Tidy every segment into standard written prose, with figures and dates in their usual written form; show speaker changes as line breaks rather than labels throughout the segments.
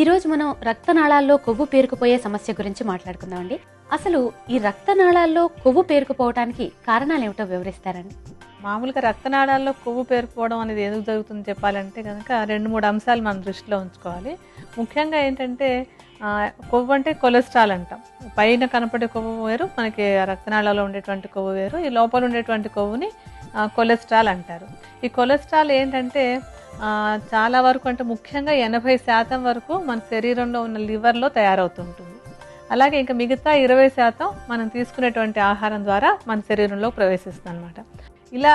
ఈరోజు మనం రక్తనాళాల్లో కొవ్వు పేరుకుపోయే సమస్య గురించి మాట్లాడుకుందామండి. అసలు ఈ రక్తనాళాల్లో కొవ్వు పేరుకుపోవడానికి కారణాలు ఏమిటో వివరిస్తారండి?
మామూలుగా రక్తనాళాల్లో కొవ్వు పేరుకుపోవడం అనేది ఎందుకు జరుగుతుంది చెప్పాలంటే కనుక 2-3 అంశాలు మనం దృష్టిలో ఉంచుకోవాలి. ముఖ్యంగా ఏంటంటే కొవ్వు అంటే కొలెస్ట్రాల్ అంటాం. పైన కనపడే కొవ్వు వేరు, మనకి రక్తనాళాల్లో ఉండేటువంటి కొవ్వు వేరు. ఈ లోపల ఉండేటువంటి కొవ్వుని కొలెస్ట్రాల్ అంటారు. ఈ కొలెస్ట్రాల్ ఏంటంటే చాలా వరకు అంటే ముఖ్యంగా 80% వరకు మన శరీరంలో ఉన్న లివర్లో తయారవుతుంటుంది. అలాగే ఇంకా మిగతా 20% మనం తీసుకునేటువంటి ఆహారం ద్వారా మన శరీరంలో ప్రవేశిస్తుంది అనమాట. ఇలా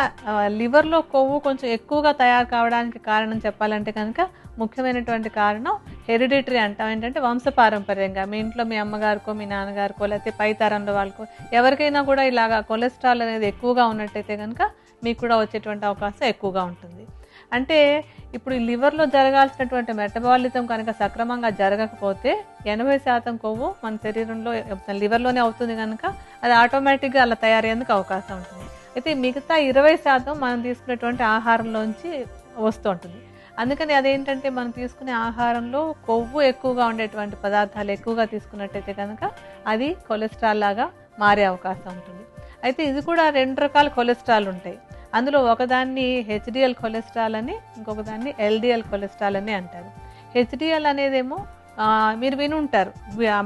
లివర్లో కొవ్వు కొంచెం ఎక్కువగా తయారు కావడానికి కారణం చెప్పాలంటే కనుక ముఖ్యమైనటువంటి కారణం హెరిడిటరీ అంటాం. ఏంటంటే వంశపారంపర్యంగా మీ ఇంట్లో మీ అమ్మగారికో మీ నాన్నగారికో లేకపోతే పై తరంలో వాళ్ళకో ఎవరికైనా కూడా ఇలాగా కొలెస్ట్రాల్ అనేది ఎక్కువగా ఉన్నట్టయితే కనుక మీకు కూడా వచ్చేటువంటి అవకాశం ఎక్కువగా ఉంటుంది. అంటే ఇప్పుడు ఈ లివర్లో జరగాల్సినటువంటి మెటబాలిజం కనుక సక్రమంగా జరగకపోతే 80% కొవ్వు మన శరీరంలో లివర్లోనే అవుతుంది కనుక అది ఆటోమేటిక్గా అలా తయారయ్యేందుకు అవకాశం ఉంటుంది. అయితే మిగతా 20% మనం తీసుకునేటువంటి ఆహారంలోంచి వస్తూ ఉంటుంది. అందుకని అదేంటంటే మనం తీసుకునే ఆహారంలో కొవ్వు ఎక్కువగా ఉండేటువంటి పదార్థాలు ఎక్కువగా తీసుకున్నట్టయితే కనుక అది కొలెస్ట్రాల్ లాగా మారే అవకాశం ఉంటుంది. అయితే ఇది కూడా 2 రకాల కొలెస్ట్రాల్ ఉంటాయి. అందులో ఒకదాన్ని హెచ్డిఎల్ కొలెస్ట్రాల్ అని, ఇంకొక దాన్ని ఎల్డిఎల్ కొలెస్ట్రాల్ అని అంటారు. హెచ్డిఎల్ అనేదేమో మీరు విని ఉంటారు,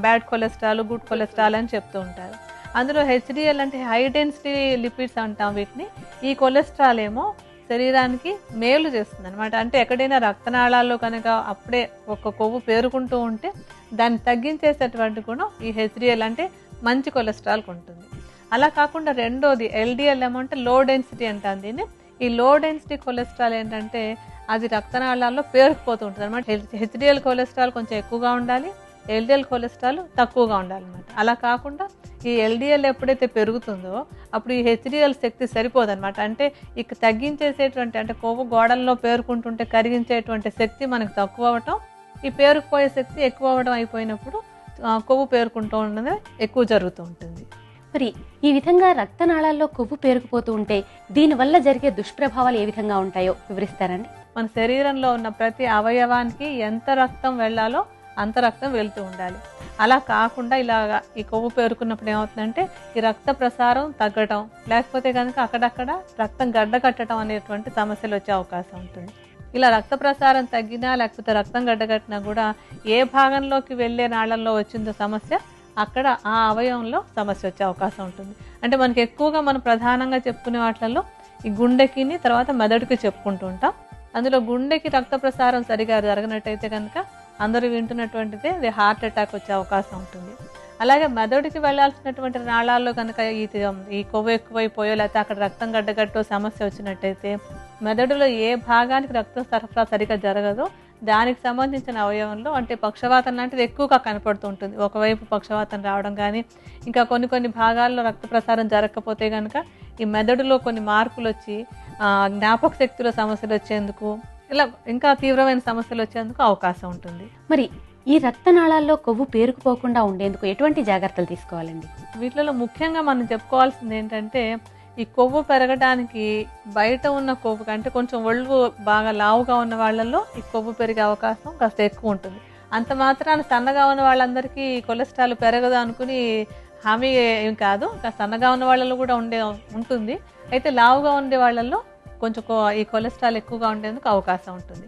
బ్యాడ్ కొలెస్ట్రాల్ గుడ్ కొలెస్ట్రాల్ అని చెప్తూ ఉంటారు. అందులో హెచ్డిఎల్ అంటే హై డెన్సిటీ లిపిడ్స్ అంటాం వీటిని. ఈ కొలెస్ట్రాల్ ఏమో శరీరానికి మేలు చేస్తుంది అనమాట. అంటే ఎక్కడైనా రక్తనాళాల్లో కనుక అప్పుడే ఒక కొవ్వు పేరుకుంటూ ఉంటే దాన్ని తగ్గించేసేటువంటి గుణం ఈ హెచ్డిఎల్ అంటే మంచి కొలెస్ట్రాల్కి ఉంటుంది. అలా కాకుండా రెండోది ఎల్డిఎల్ ఏమంటే లో డెన్సిటీ అంటాం దీన్ని. ఈ లో డెన్సిటీ కొలెస్ట్రాల్ ఏంటంటే అది రక్తనాళాల్లో పేరుకుపోతూ ఉంటుంది అనమాట. హెచ్డిఎల్ కొలెస్ట్రాల్ కొంచెం ఎక్కువగా ఉండాలి, ఎల్డిఎల్ కొలెస్ట్రాల్ తక్కువగా ఉండాలన్నమాట. అలా కాకుండా ఈ ఎల్డిఎల్ ఎప్పుడైతే పెరుగుతుందో అప్పుడు ఈ హెచ్డిఎల్ శక్తి సరిపోదన్నమాట. అంటే ఇక తగ్గించేసేటువంటి అంటే కొవ్వు గోడల్లో పేరుకుంటుంటే కరిగించేటువంటి శక్తి మనకు తక్కువ అవ్వటం, ఈ పేరుకుపోయే శక్తి ఎక్కువ అవ్వడం అయిపోయినప్పుడు కొవ్వు పేరుకుంటూ ఉండడం ఎక్కువ జరుగుతూ ఉంటుంది.
మరి ఈ విధంగా రక్తనాళాల్లో కొవ్వు పేరుకుపోతూ ఉంటే దీనివల్ల జరిగే దుష్ప్రభావాలు ఏ విధంగా ఉంటాయో వివరిస్తారండి?
మన శరీరంలో ఉన్న ప్రతి అవయవానికి ఎంత రక్తం వెళ్ళాలో అంత రక్తం వెళ్తూ ఉండాలి. అలా కాకుండా ఇలాగా ఈ కొవ్వు పేరుకున్నప్పుడు ఏమవుతుందంటే ఈ రక్త ప్రసారం తగ్గటం, లేకపోతే కనుక అక్కడక్కడ రక్తం గడ్డ కట్టడం అనేటువంటి సమస్యలు వచ్చే అవకాశం ఉంటుంది. ఇలా రక్త ప్రసారం తగ్గినా లేకపోతే రక్తం గడ్డకట్టినా కూడా ఏ భాగంలోకి వెళ్ళే నాళంలో వచ్చిందో సమస్య అక్కడ ఆ అవయవంలో సమస్య వచ్చే అవకాశం ఉంటుంది. అంటే మనకి ఎక్కువగా మనం ప్రధానంగా చెప్పుకునే వాటిల్లో ఈ గుండెకి తర్వాత మెదడుకి చెప్పుకుంటూ ఉంటాం. అందులో గుండెకి రక్త ప్రసారం సరిగా జరగనట్టయితే కనుక అందరూ వింటున్నటువంటిదే అది హార్ట్ అటాక్ వచ్చే అవకాశం ఉంటుంది. అలాగే మెదడుకి వెళ్లాల్సినటువంటి నాళాల్లో కనుక ఈ కొవ్వు ఎక్కువైపోయో లేకపోతే అక్కడ రక్తం గడ్డగట్టో సమస్య వచ్చినట్టయితే మెదడులో ఏ భాగానికి రక్తం సరఫరా సరిగా జరగదో దానికి సంబంధించిన అవయవంలో అంటే పక్షవాతం లాంటిది ఎక్కువగా కనపడుతూ ఉంటుంది. ఒకవైపు పక్షవాతం రావడం కానీ ఇంకా కొన్ని భాగాల్లో రక్త ప్రసారం జరగకపోతే కనుక ఈ మెదడులో కొన్ని మార్పులు వచ్చి జ్ఞాపక శక్తిలో సమస్యలు వచ్చేందుకు ఇలా ఇంకా తీవ్రమైన సమస్యలు వచ్చేందుకు అవకాశం ఉంటుంది.
మరి ఈ రక్తనాళాల్లో కొవ్వు పేరుకుపోకుండా ఉండేందుకు ఎటువంటి జాగ్రత్తలు తీసుకోవాలండి?
వీటిలో ముఖ్యంగా మనం చెప్పుకోవాల్సింది ఏంటంటే ఈ కొవ్వు పెరగడానికి బయట ఉన్న కొవ్వు కంటే కొంచెం ఒళ్ళు బాగా లావుగా ఉన్న వాళ్ళల్లో ఈ కొవ్వు పెరిగే అవకాశం కాస్త ఎక్కువ ఉంటుంది. అంత మాత్రాన సన్నగా ఉన్న వాళ్ళందరికీ కొలెస్ట్రాల్ పెరగదు అనుకుని హామీ ఏం కాదు. సన్నగా ఉన్న వాళ్ళలో కూడా ఉంటుంది. అయితే లావుగా ఉండే వాళ్ళల్లో కొంచెం ఈ కొలెస్ట్రాల్ ఎక్కువగా ఉండేందుకు అవకాశం ఉంటుంది.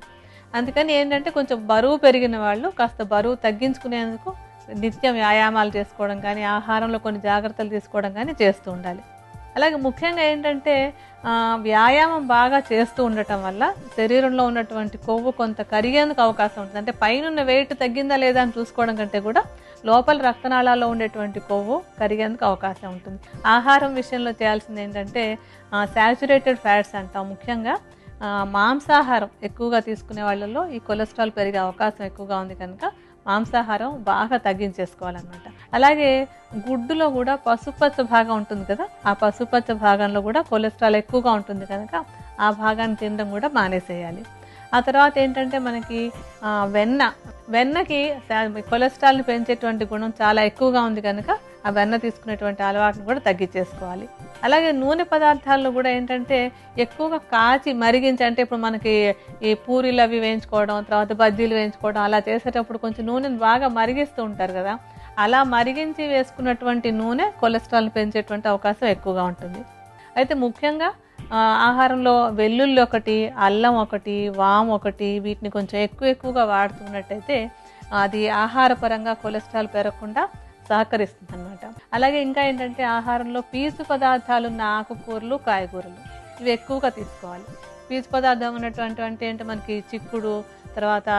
అందుకని ఏంటంటే కొంచెం బరువు పెరిగిన వాళ్ళు కాస్త బరువు తగ్గించుకునేందుకు నిత్యం వ్యాయామాలు చేసుకోవడం కానీ ఆహారంలో కొన్ని జాగ్రత్తలు తీసుకోవడం కానీ చేస్తూ ఉండాలి. అలాగే ముఖ్యంగా ఏంటంటే వ్యాయామం బాగా చేస్తూ ఉండటం వల్ల శరీరంలో ఉన్నటువంటి కొవ్వు కొంత కరిగేందుకు అవకాశం ఉంటుంది. అంటే పైన వెయిట్ తగ్గిందా లేదా అని చూసుకోవడం కంటే కూడా లోపల రక్తనాళాల్లో ఉండేటువంటి కొవ్వు కరిగేందుకు అవకాశం ఉంటుంది. ఆహారం విషయంలో చేయాల్సింది ఏంటంటే శాచురేటెడ్ ఫ్యాట్స్ అంటాం. ముఖ్యంగా మాంసాహారం ఎక్కువగా తీసుకునే వాళ్ళలో ఈ కొలెస్ట్రాల్ పెరిగే అవకాశం ఎక్కువగా ఉంది కనుక మాంసాహారం బాగా తగ్గించేసుకోవాలన్నమాట. అలాగే గుడ్డులో కూడా పసుపచ్చ భాగం ఉంటుంది కదా, ఆ పసుపచ్చ భాగంలో కూడా కొలెస్ట్రాల్ ఎక్కువగా ఉంటుంది కనుక ఆ భాగాన్ని తినడం కూడా మానేసేయాలి. ఆ తర్వాత ఏంటంటే మనకి వెన్నకి కొలెస్ట్రాల్ని పెంచేటువంటి గుణం చాలా ఎక్కువగా ఉంది కనుక ఆ వెన్న తీసుకునేటువంటి అలవాటును కూడా తగ్గించేసుకోవాలి. అలాగే నూనె పదార్థాల్లో కూడా ఏంటంటే ఎక్కువగా కాచి మరిగించి, అంటే ఇప్పుడు మనకి ఈ పూరీలు అవి వేయించుకోవడం, తర్వాత బజ్జీలు వేయించుకోవడం అలా చేసేటప్పుడు కొంచెం నూనెను బాగా మరిగిస్తూ ఉంటారు కదా, అలా మరిగించి వేసుకున్నటువంటి నూనె కొలెస్ట్రాల్ని పెంచేటువంటి అవకాశం ఎక్కువగా ఉంటుంది. అయితే ముఖ్యంగా ఆహారంలో వెల్లుల్లి ఒకటి, అల్లం ఒకటి, వాము ఒకటి, వీటిని కొంచెం ఎక్కువగా వాడుతున్నట్టయితే అది ఆహారపరంగా కొలెస్ట్రాల్ పెరగకుండా సహకరిస్తుంది అనమాట. అలాగే ఇంకా ఏంటంటే ఆహారంలో పీచు పదార్థాలు ఉన్న ఆకుకూరలు, కాయగూరలు ఇవి ఎక్కువగా తీసుకోవాలి. పీచు పదార్థం ఉన్నటువంటి అంటే మనకి చిక్కుడు, తర్వాత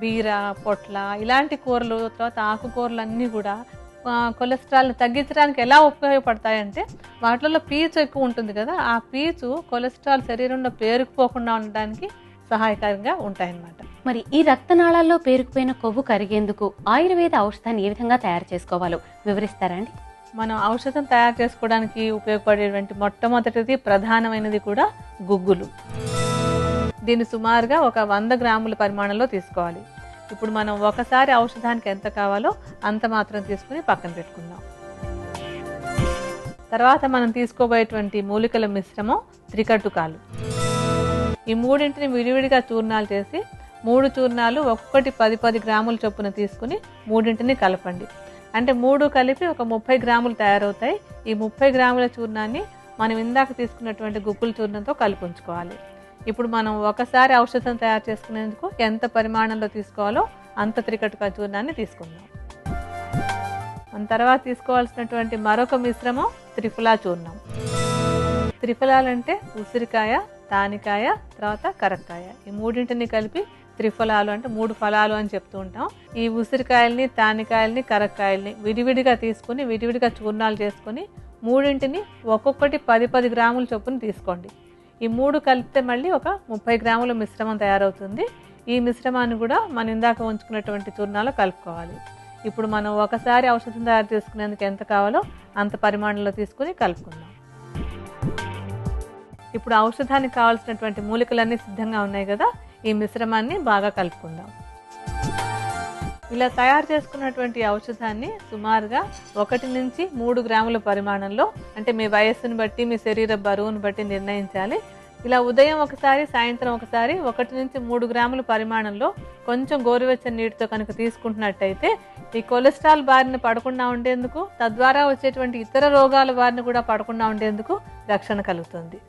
బీర, పొట్ల ఇలాంటి కూరలు, తర్వాత ఆకుకూరలు అన్నీ కూడా కొలెస్ట్రాల్ని తగ్గించడానికి ఎలా ఉపయోగపడతాయంటే వాటిలో పీచు ఎక్కువ ఉంటుంది కదా, ఆ పీచు కొలెస్ట్రాల్ శరీరంలో పేరుకుపోకుండా ఉండడానికి సహాయకరంగా ఉంటాయన్నమాట.
మరి ఈ రక్తనాళాల్లో పేరుకుపోయిన కొవ్వు కరిగేందుకు ఆయుర్వేద ఔషధాన్ని ఏ విధంగా తయారు చేసుకోవాలో వివరిస్తారా అండి?
మనం ఔషధం తయారు చేసుకోవడానికి ఉపయోగపడేటువంటి మొట్టమొదటిది ప్రధానమైనది కూడా గుగ్గులు. దీన్ని సుమారుగా ఒక 100 గ్రాముల పరిమాణంలో తీసుకోవాలి. ఇప్పుడు మనం ఒకసారి ఔషధానికి ఎంత కావాలో అంత మాత్రం తీసుకుని పక్కన పెట్టుకుందాం. తర్వాత మనం తీసుకోబోయేటువంటి మూలికల మిశ్రమం త్రికటుకాలు. ఈ మూడింటిని విడివిడిగా చూర్ణాలు చేసి 3 చూర్ణాలు ఒక్కొక్కటి 10 గ్రాముల చొప్పున తీసుకుని మూడింటిని కలపండి. అంటే 3 కలిపి ఒక 30 గ్రాములు తయారవుతాయి. ఈ 30 గ్రాముల చూర్ణాన్ని మనం ఇందాక తీసుకున్నటువంటి గుగ్గుల చూర్ణంతో కలిపి ఉంచుకోవాలి. ఇప్పుడు మనం ఒకసారి ఔషధం తయారు చేసుకునేందుకు ఎంత పరిమాణంలో తీసుకోవాలో అంత త్రికటుక చూర్ణాన్ని తీసుకుందాం. మన తర్వాత తీసుకోవాల్సినటువంటి మరొక మిశ్రమం త్రిఫలా చూర్ణం. త్రిఫలాలంటే ఉసిరికాయ, తానికాయ, తర్వాత కరక్కాయ, ఈ మూడింటిని కలిపి త్రిఫలాలు అంటే 3 ఫలాలు అని చెప్తూ ఉంటాం. ఈ ఉసిరికాయల్ని, తానికాయల్ని, కరక్కాయల్ని విడివిడిగా తీసుకుని విడివిడిగా చూర్ణాలు చేసుకుని మూడింటిని ఒక్కొక్కటి 10 గ్రాముల చొప్పున తీసుకోండి. ఈ 3 కలిపితే మళ్ళీ ఒక 30 గ్రాముల మిశ్రమం తయారవుతుంది. ఈ మిశ్రమాన్ని కూడా మనం ఇందాక ఉంచుకున్నటువంటి చూర్ణాలు కలుపుకోవాలి. ఇప్పుడు మనం ఒకసారి ఔషధం తయారు చేసుకునేందుకు ఎంత కావాలో అంత పరిమాణంలో తీసుకుని కలుపుకుందాం. ఇప్పుడు ఔషధానికి కావాల్సినటువంటి మూలికలన్నీ సిద్ధంగా ఉన్నాయి కదా, ఈ మిశ్రమాన్ని బాగా కలుపుకుందాం. ఇలా తయారు చేసుకున్నటువంటి ఔషధాన్ని సుమారుగా 1 నుంచి 3 గ్రాముల పరిమాణంలో, అంటే మీ వయస్సును బట్టి మీ శరీర బరువును బట్టి నిర్ణయించాలి. ఇలా ఉదయం ఒకసారి, సాయంత్రం ఒకసారి 1 నుంచి 3 గ్రాముల పరిమాణంలో కొంచెం గోరువెచ్చని నీటితో కనుక తీసుకుంటున్నట్టయితే ఈ కొలెస్ట్రాల్ బారిన పడకుండా ఉండేందుకు, తద్వారా వచ్చేటువంటి ఇతర రోగాల బారిన కూడా పడకుండా ఉండేందుకు రక్షణ కలుగుతుంది.